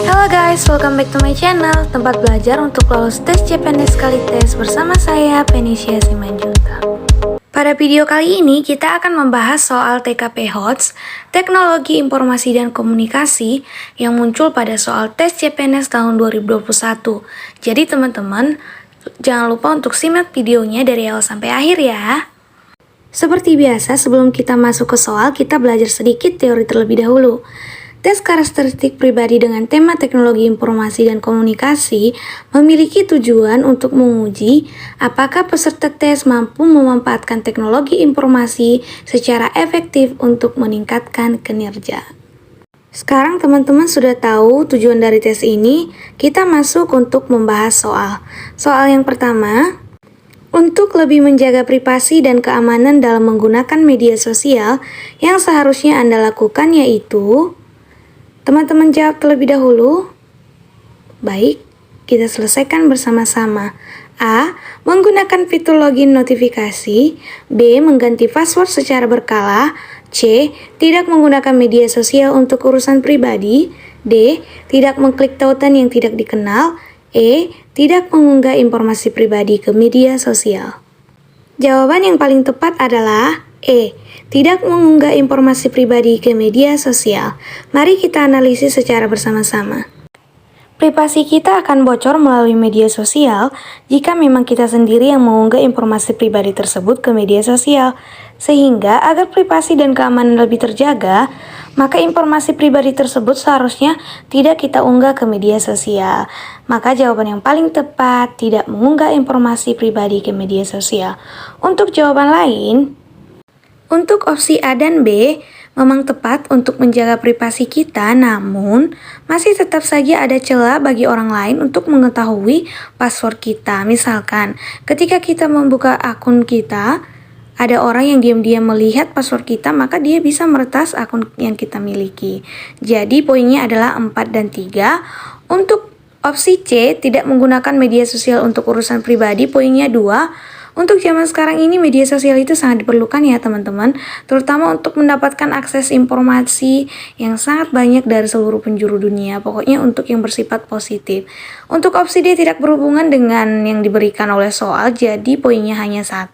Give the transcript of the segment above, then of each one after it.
Halo guys, welcome back to my channel, tempat belajar untuk lolos tes CPNS sekali tes bersama saya, Penisha Simanjuntak. Pada video kali ini, kita akan membahas soal TKP HOTS, Teknologi Informasi dan Komunikasi, yang muncul pada soal tes CPNS tahun 2021. Jadi teman-teman, jangan lupa untuk simak videonya dari awal sampai akhir ya. Seperti biasa, sebelum kita masuk ke soal, kita belajar sedikit teori terlebih dahulu. Tes karakteristik pribadi dengan tema teknologi informasi dan komunikasi memiliki tujuan untuk menguji apakah peserta tes mampu memanfaatkan teknologi informasi secara efektif untuk meningkatkan kinerja. Sekarang teman-teman sudah tahu tujuan dari tes ini, kita masuk untuk membahas soal. Soal yang pertama, untuk lebih menjaga privasi dan keamanan dalam menggunakan media sosial, yang seharusnya Anda lakukan yaitu... Teman-teman jawab terlebih dahulu. Baik, kita selesaikan bersama-sama. A. Menggunakan fitur login notifikasi. B. Mengganti password secara berkala. C. Tidak menggunakan media sosial untuk urusan pribadi. D. Tidak mengklik tautan yang tidak dikenal. E. Tidak mengunggah informasi pribadi ke media sosial. Jawaban yang paling tepat adalah E. Tidak mengunggah informasi pribadi ke media sosial. Mari kita analisis secara bersama-sama. Privasi kita akan bocor melalui media sosial jika memang kita sendiri yang mengunggah informasi pribadi tersebut ke media sosial. Sehingga agar privasi dan keamanan lebih terjaga, maka informasi pribadi tersebut seharusnya tidak kita unggah ke media sosial. Maka jawaban yang paling tepat, tidak mengunggah informasi pribadi ke media sosial. Untuk jawaban lain, untuk opsi A dan B memang tepat untuk menjaga privasi kita, namun masih tetap saja ada celah bagi orang lain untuk mengetahui password kita. Misalkan, ketika kita membuka akun kita, ada orang yang diam-diam melihat password kita, maka dia bisa meretas akun yang kita miliki. Jadi poinnya adalah 4 dan 3. Untuk opsi C, tidak menggunakan media sosial untuk urusan pribadi, poinnya 2. Untuk zaman sekarang ini media sosial itu sangat diperlukan ya teman-teman, terutama untuk mendapatkan akses informasi yang sangat banyak dari seluruh penjuru dunia, pokoknya untuk yang bersifat positif. Untuk opsi D tidak berhubungan dengan yang diberikan oleh soal, jadi poinnya hanya 1.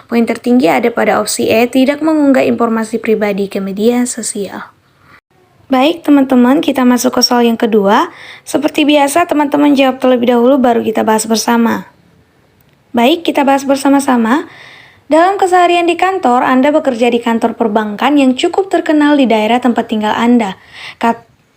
Poin tertinggi ada pada opsi E, tidak mengunggah informasi pribadi ke media sosial. Baik teman-teman, kita masuk ke soal yang kedua. Seperti biasa teman-teman jawab terlebih dahulu baru kita bahas bersama. Baik, kita bahas bersama-sama. Dalam keseharian di kantor, Anda bekerja di kantor perbankan yang cukup terkenal di daerah tempat tinggal Anda.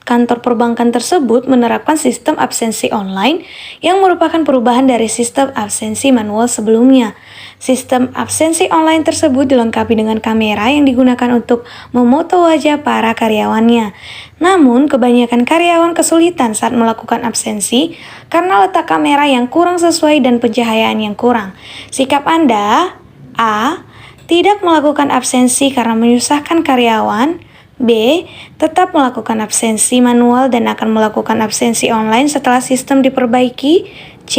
Kantor perbankan tersebut menerapkan sistem absensi online yang merupakan perubahan dari sistem absensi manual sebelumnya. Sistem absensi online tersebut dilengkapi dengan kamera yang digunakan untuk memoto wajah para karyawannya. Namun, kebanyakan karyawan kesulitan saat melakukan absensi karena letak kamera yang kurang sesuai dan pencahayaan yang kurang. Sikap Anda: A. Tidak melakukan absensi karena menyusahkan karyawan. B. Tetap melakukan absensi manual dan akan melakukan absensi online setelah sistem diperbaiki. C.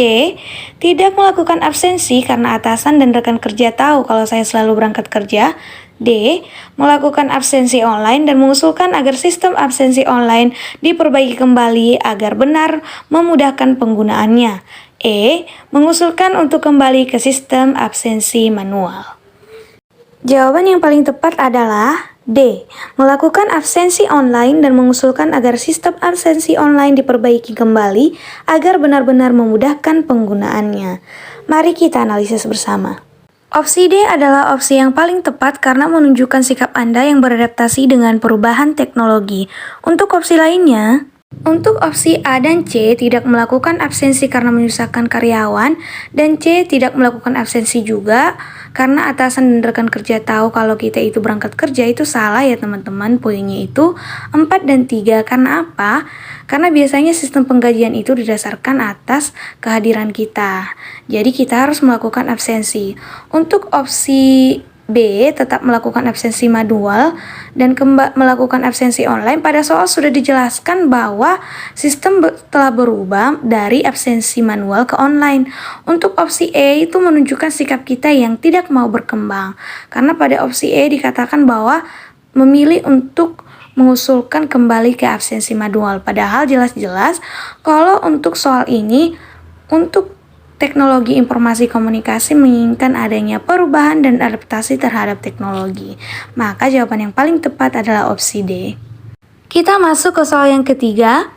Tidak melakukan absensi karena atasan dan rekan kerja tahu kalau saya selalu berangkat kerja. D. Melakukan absensi online dan mengusulkan agar sistem absensi online diperbaiki kembali agar benar memudahkan penggunaannya. E. Mengusulkan untuk kembali ke sistem absensi manual. Jawaban yang paling tepat adalah D. Melakukan absensi online dan mengusulkan agar sistem absensi online diperbaiki kembali agar benar-benar memudahkan penggunaannya. Mari kita analisis bersama. Opsi D adalah opsi yang paling tepat karena menunjukkan sikap Anda yang beradaptasi dengan perubahan teknologi. Untuk opsi lainnya, untuk opsi A dan C tidak melakukan absensi karena menyusahkan karyawan, dan C tidak melakukan absensi juga karena atasan dan rekan kerja tahu kalau kita itu berangkat kerja, itu salah ya teman-teman. Poinnya itu 4 dan 3. Karena apa? Karena biasanya sistem penggajian itu didasarkan atas kehadiran kita. Jadi kita harus melakukan absensi. Untuk opsi B, tetap melakukan absensi manual dan melakukan absensi online. Pada soal sudah dijelaskan bahwa sistem telah berubah dari absensi manual ke online. Untuk opsi E itu menunjukkan sikap kita yang tidak mau berkembang. Karena pada opsi E dikatakan bahwa memilih untuk mengusulkan kembali ke absensi manual. Padahal jelas-jelas kalau untuk soal ini, untuk teknologi informasi komunikasi menginginkan adanya perubahan dan adaptasi terhadap teknologi. Maka jawaban yang paling tepat adalah opsi D. Kita masuk ke soal yang ketiga.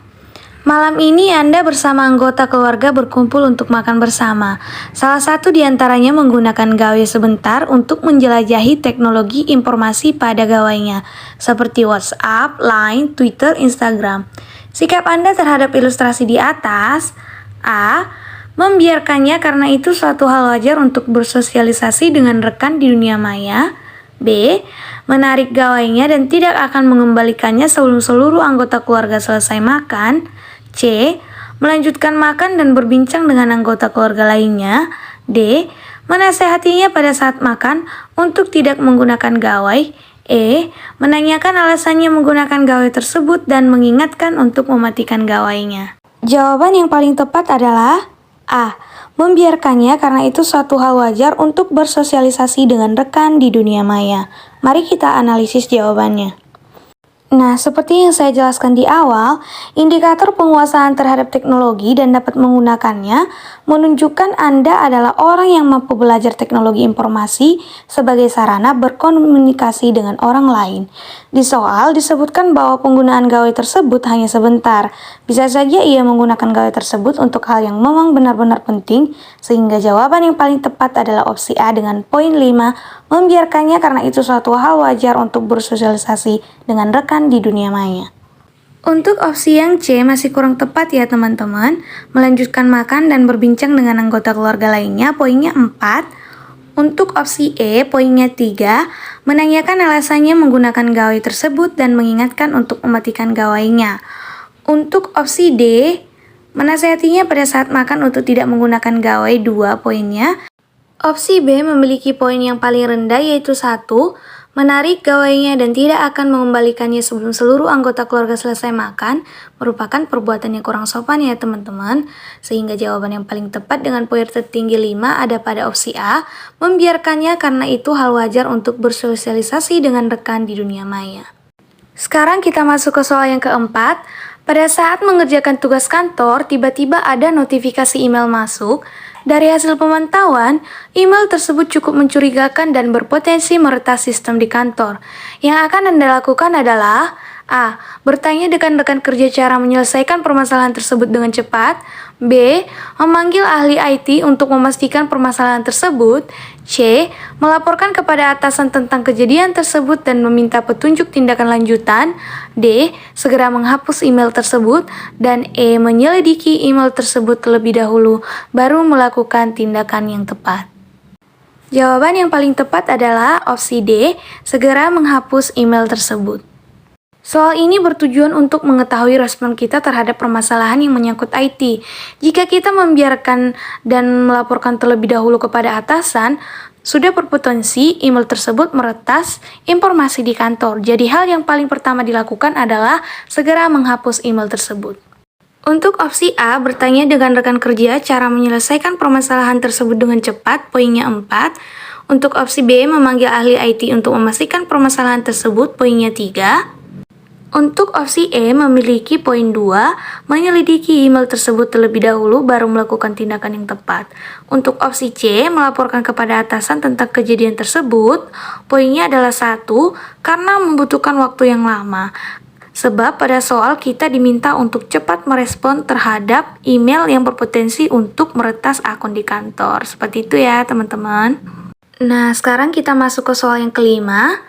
Malam ini Anda bersama anggota keluarga berkumpul untuk makan bersama. Salah satu di antaranya menggunakan gawai sebentar untuk menjelajahi teknologi informasi pada gawainya, seperti WhatsApp, Line, Twitter, Instagram. Sikap Anda terhadap ilustrasi di atas: A. Membiarkannya karena itu suatu hal wajar untuk bersosialisasi dengan rekan di dunia maya. B. Menarik gawainya dan tidak akan mengembalikannya sebelum seluruh anggota keluarga selesai makan. C. Melanjutkan makan dan berbincang dengan anggota keluarga lainnya. D. Menasehatinya pada saat makan untuk tidak menggunakan gawai. E. Menanyakan alasannya menggunakan gawai tersebut dan mengingatkan untuk mematikan gawainya. Jawaban yang paling tepat adalah A. Membiarkannya karena itu suatu hal wajar untuk bersosialisasi dengan rekan di dunia maya. Mari kita analisis jawabannya. Nah, seperti yang saya jelaskan di awal, indikator penguasaan terhadap teknologi dan dapat menggunakannya menunjukkan Anda adalah orang yang mampu belajar teknologi informasi sebagai sarana berkomunikasi dengan orang lain. Di soal disebutkan bahwa penggunaan gawai tersebut hanya sebentar. Bisa saja ia menggunakan gawai tersebut untuk hal yang memang benar-benar penting, sehingga jawaban yang paling tepat adalah opsi A dengan poin 5, membiarkannya karena itu suatu hal wajar untuk bersosialisasi dengan rekan di dunia maya. Untuk opsi yang C masih kurang tepat ya teman-teman. Melanjutkan makan dan berbincang dengan anggota keluarga lainnya, poinnya 4. Untuk opsi E, poinnya 3, menanyakan alasannya menggunakan gawai tersebut dan mengingatkan untuk mematikan gawainya. Untuk opsi D, menasehatinya pada saat makan untuk tidak menggunakan gawai, 2 poinnya. Opsi B memiliki poin yang paling rendah yaitu 1, menarik gawainya dan tidak akan mengembalikannya sebelum seluruh anggota keluarga selesai makan, merupakan perbuatan yang kurang sopan ya teman-teman. Sehingga jawaban yang paling tepat dengan poin tertinggi 5 ada pada opsi A, membiarkannya karena itu hal wajar untuk bersosialisasi dengan rekan di dunia maya. Sekarang kita masuk ke soal yang keempat. Pada saat mengerjakan tugas kantor, tiba-tiba ada notifikasi email masuk. Dari hasil pemantauan, email tersebut cukup mencurigakan dan berpotensi meretas sistem di kantor. Yang akan Anda lakukan adalah A. Bertanya dengan rekan kerja cara menyelesaikan permasalahan tersebut dengan cepat. B. Memanggil ahli IT untuk memastikan permasalahan tersebut. C. Melaporkan kepada atasan tentang kejadian tersebut dan meminta petunjuk tindakan lanjutan. D. Segera menghapus email tersebut. Dan E. Menyelidiki email tersebut terlebih dahulu, baru melakukan tindakan yang tepat. Jawaban yang paling tepat adalah opsi D. Segera menghapus email tersebut. Soal ini bertujuan untuk mengetahui respon kita terhadap permasalahan yang menyangkut IT. Jika kita membiarkan dan melaporkan terlebih dahulu kepada atasan, sudah berpotensi email tersebut meretas informasi di kantor. Jadi hal yang paling pertama dilakukan adalah segera menghapus email tersebut. Untuk opsi A, bertanya dengan rekan kerja cara menyelesaikan permasalahan tersebut dengan cepat, poinnya 4. Untuk opsi B, memanggil ahli IT untuk memastikan permasalahan tersebut, poinnya 3. Untuk opsi E memiliki poin 2, menyelidiki email tersebut terlebih dahulu baru melakukan tindakan yang tepat. Untuk opsi C, melaporkan kepada atasan tentang kejadian tersebut, poinnya adalah 1, karena membutuhkan waktu yang lama. Sebab pada soal kita diminta untuk cepat merespon terhadap email yang berpotensi untuk meretas akun di kantor. Seperti itu ya teman-teman. Nah, sekarang kita masuk ke soal yang kelima.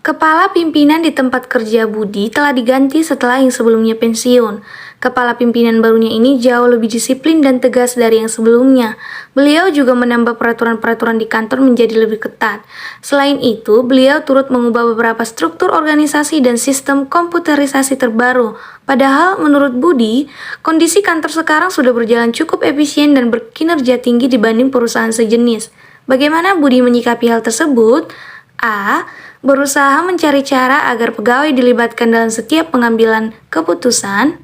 Kepala pimpinan di tempat kerja Budi telah diganti setelah yang sebelumnya pensiun. Kepala pimpinan barunya ini jauh lebih disiplin dan tegas dari yang sebelumnya. Beliau juga menambah peraturan-peraturan di kantor menjadi lebih ketat. Selain itu, beliau turut mengubah beberapa struktur organisasi dan sistem komputerisasi terbaru. Padahal, menurut Budi, kondisi kantor sekarang sudah berjalan cukup efisien dan berkinerja tinggi dibanding perusahaan sejenis. Bagaimana Budi menyikapi hal tersebut? A. Berusaha mencari cara agar pegawai dilibatkan dalam setiap pengambilan keputusan.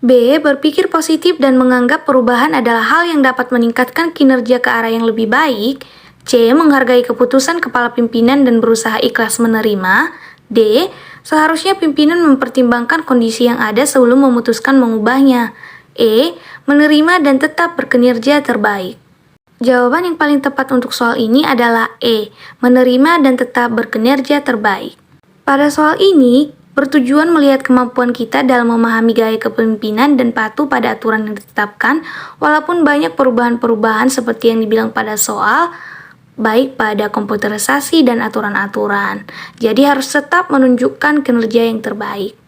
B. Berpikir positif dan menganggap perubahan adalah hal yang dapat meningkatkan kinerja ke arah yang lebih baik. C. Menghargai keputusan kepala pimpinan dan berusaha ikhlas menerima. D. Seharusnya pimpinan mempertimbangkan kondisi yang ada sebelum memutuskan mengubahnya. E. Menerima dan tetap berkinerja terbaik. Jawaban yang paling tepat untuk soal ini adalah E. Menerima dan tetap berkinerja terbaik. Pada soal ini, bertujuan melihat kemampuan kita dalam memahami gaya kepemimpinan dan patuh pada aturan yang ditetapkan, walaupun banyak perubahan-perubahan seperti yang dibilang pada soal, baik pada komputerisasi dan aturan-aturan. Jadi harus tetap menunjukkan kinerja yang terbaik.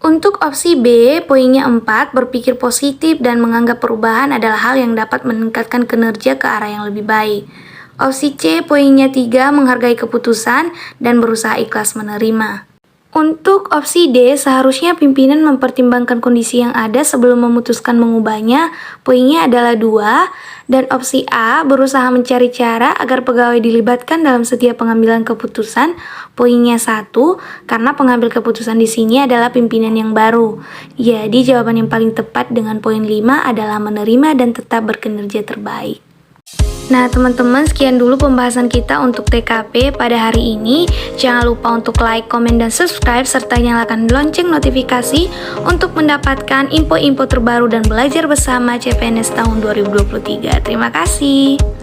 Untuk opsi B, poinnya 4, berpikir positif dan menganggap perubahan adalah hal yang dapat meningkatkan kinerja ke arah yang lebih baik. Opsi C, poinnya 3, menghargai keputusan dan berusaha ikhlas menerima. Untuk opsi D, seharusnya pimpinan mempertimbangkan kondisi yang ada sebelum memutuskan mengubahnya, poinnya adalah 2. Dan opsi A, berusaha mencari cara agar pegawai dilibatkan dalam setiap pengambilan keputusan, poinnya 1, karena pengambil keputusan di sini adalah pimpinan yang baru. Jadi jawaban yang paling tepat dengan poin 5 adalah menerima dan tetap berkinerja terbaik. Nah teman-teman, sekian dulu pembahasan kita untuk TKP pada hari ini. Jangan lupa untuk like, komen, dan subscribe serta nyalakan lonceng notifikasi untuk mendapatkan info-info terbaru dan belajar bersama CPNS tahun 2023. Terima kasih.